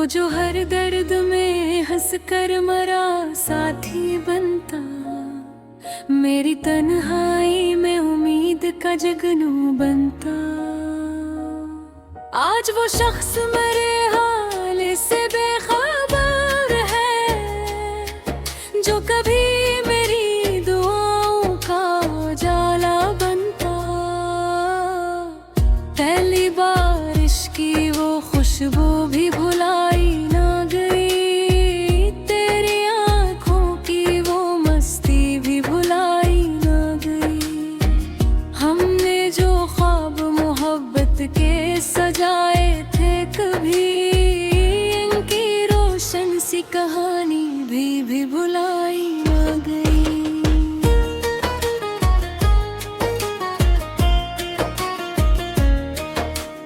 वो जो हर दर्द में हंस कर मरा साथी बनता, मेरी तन्हाई में उम्मीद का जगनू बनता। आज वो शख्स मेरे हाल से बेखबर है, जो कभी मेरी दुआओं का उजाला बनता। पहली बारिश की वो खुशबू भी भुलाई ना गई, तेरी आंखों की वो मस्ती भी भुलाई ना गई। हमने जो ख्वाब मोहब्बत के सजाए थे कभी, इनकी रोशन सी कहानी भी भुलाई ना गई।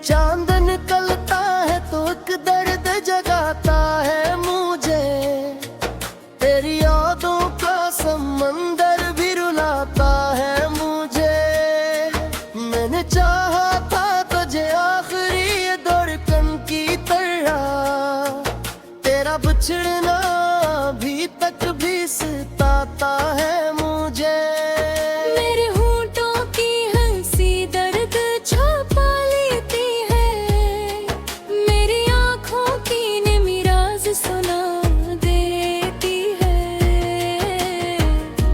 चांद निकलता है तो एक दर्द जगाता है मुझे, तेरी यादों का समंदर भी रुलाता है मुझे। मैंने चाहा था तुझे आखिरी धड़कन की तरह, तेरा बिछड़ना अभी तक भी सताता है मुझे। मेरे होठों की हंसी दर्द छुपा लेती है, मेरी आँखों की निमी राज सुना देती है।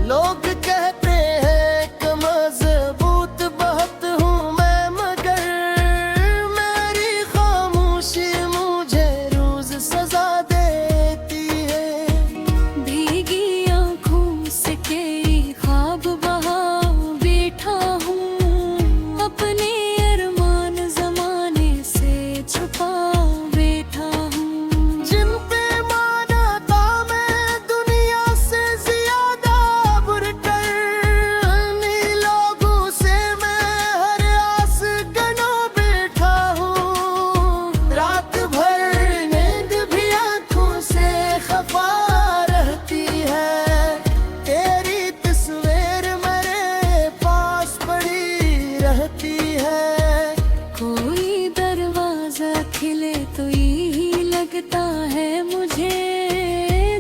लोग कहते हैं कि मजबूत बहुत हूँ मैं, मगर मेरी खामोशी मुझे रोज सजा देती है। भीगी आँखों से तेरी ख्वाब बहा बैठा हूँ, अपने अरमान जमाने से छुपा बैठा हूँ। जिन पे माना था मैं दुनिया से ज्यादा बुरकर, उन्हीं लोगों से मैं हर आस गना बैठा हूँ। रात भर नींद भी आंखों से खफा रहती है, तेरी तस्वीर मेरे पास पड़ी रहती है। कोई दरवाजा खिले तो यही लगता है मुझे,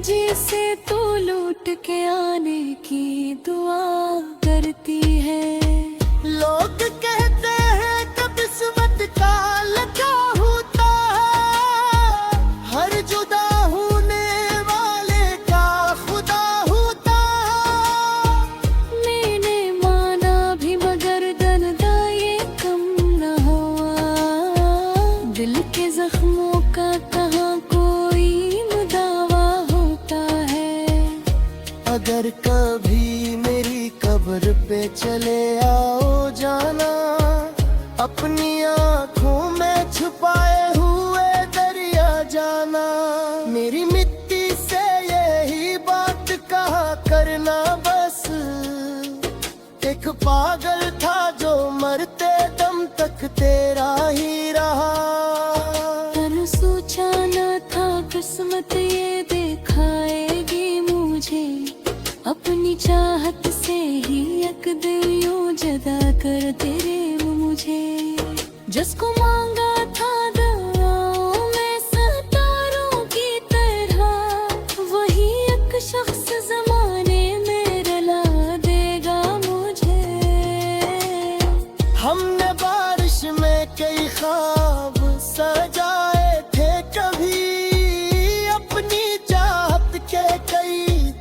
जिसे तू लूट के आने की दुआ करती है। लोग कहते हैं कि किस्मत का लगा होता है, हर जुदा होने वाले का खुदा होता है। मैंने माना भी मगर दर्दा ये कम न हुआ, दिल के जख्मों का कहाँ कोई मुदावा होता है। अगर कभी मेरी कब्र पे चले आओ जाना, अपनी आंखों में छुपाए हुए दरिया जाना। मेरी मिट्टी से यही बात कहा करना बस, एक पागल था जो मरते दम तक तेरा ही रहा। पर सोचा न था किस्मत ये दिखाएगी मुझे, अपनी चाहत से ही एक दिन यूं जदा कर तेरे मुझे। जिसको मांगा था दुआओं में सितारों की तरह, वही एक शख्स जमाने में रुला देगा मुझे। हमने बारिश में कई ख्वाब सजाए थे कभी, अपनी चाहत के कई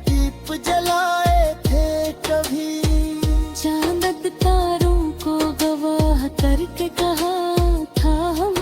दीप जलाए थे कभी। चांद तारों को गवाह करके कहा था हम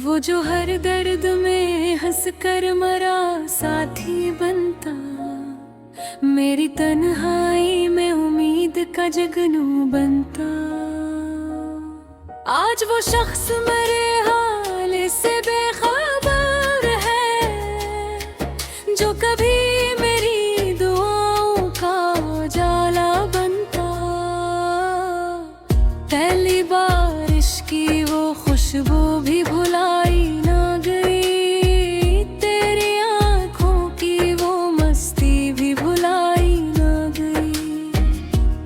वो जो हर दर्द में हंस कर मरा साथी बनता, मेरी तन्हाई में उम्मीद का जगनू बनता। आज वो शख्स मेरे हाल से बेखबर है, जो कभी मेरी दुआओं का उजाला बनता। पहली बारिश की वो खुशबू भी भुलाई ना गई, तेरी आंखों की वो मस्ती भी भुलाई ना गई।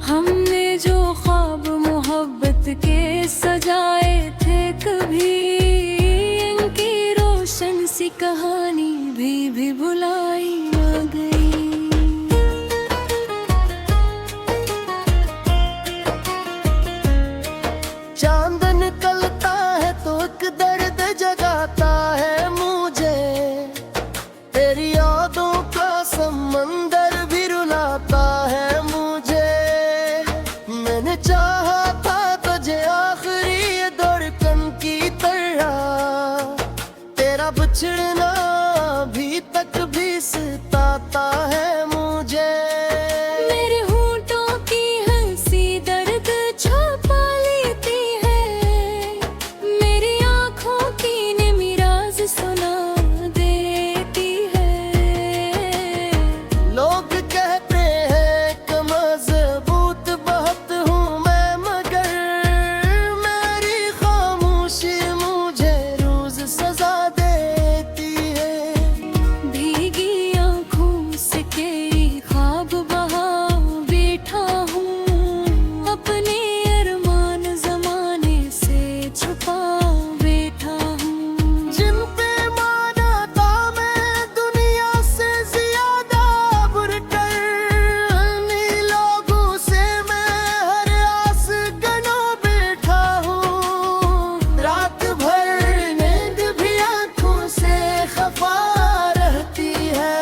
हमने जो ख्वाब मोहब्बत के सजाए थे कभी, इनकी रोशन सी कहानी भी भुलाई ना गई। चांद निकलता है तो एक दर्द जगाता है मुझे, तेरी यादों का समंदर भी रुलाता है मुझे। मैंने चाहा था तुझे आखिरी धड़कन की तरह, तेरा बिछड़ना अभी तक भी सताता है मुझे। मेरे होंठों की हंसी दर्द छुपा लेती है, मेरी आँखों की नेमी राज सुना देती है। लोग कहते हैं कि मजबूत बहुत हूँ मैं, मगर मेरी खामोशी मुझे रोज सजा देती है। भीगी आँखों से कई ख्वाब बहा बैठा हूँ, अपने अरमान जमाने से छुपा बैठा हूँ। जिन पे माना था मैं दुनिया से ज्यादा बुरकर, उन्हीं लोगों से मैं हर आस गना बैठा हूँ। रात भर नींद भी आंखों से खफा रहती है,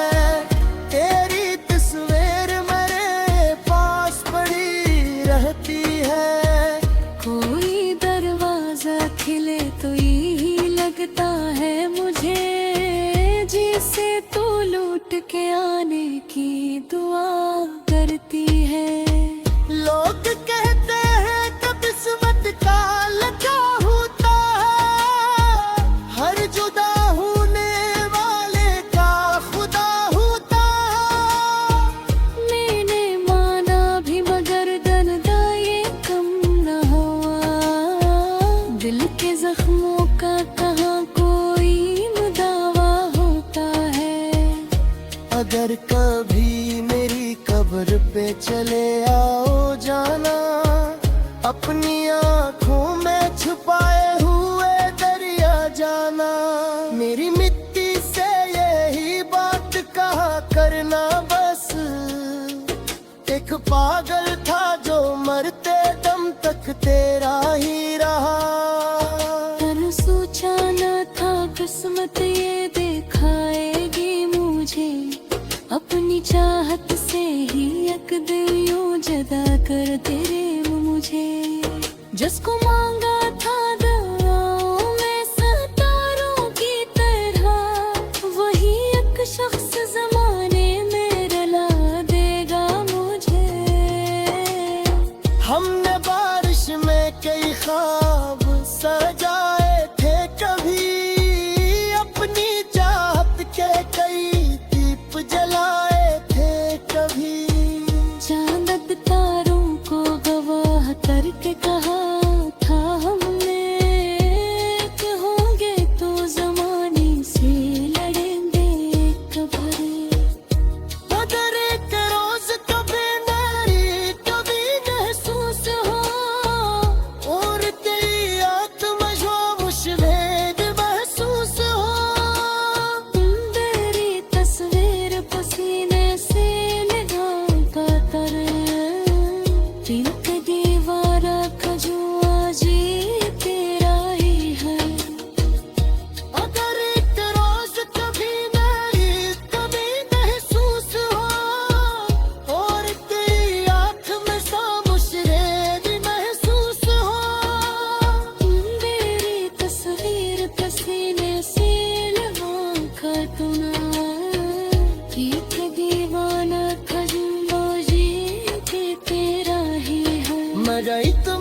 तेरी तस्वीर मेरे पास पड़ी रहती है। कोई दरवाजा खिले तो यही लगता है मुझे, जिसे तू लूट के आने की दुआ करती है। लोग कहते हैं कि किस्मत का लगा होता है, हर जुदा होने वाले का खुदा होता है। मैंने माना भी मगर दर्द ये कम न हुआ, दिल के जख्मों का कहाँ कोई मुदावा होता है। अगर कभी मेरी कब्र पे चले आओ जाना, अपनी आंखों में छुपाए हुए दरिया जाना। मेरी मिट्टी से यही बात कहा करना बस, एक पागल था जो मरते दम तक तेरा ही रहा। मैंने सोचा न था किस्मत ये दिखाएगी मुझे, अपनी चाहत से ही एक दिन यूं जदा कर तेरे मुझे। जिसको मांगा था दुआओं में सितारों की तरह, वही एक शख्स जमाने में रुला देगा मुझे। हमने बारिश में कई ख्वाब सजाए थे कभी, अपनी चाहत के कई दीप जलाए थे कभी। चांद तारों को गवाह करके कहा था हम जाई तो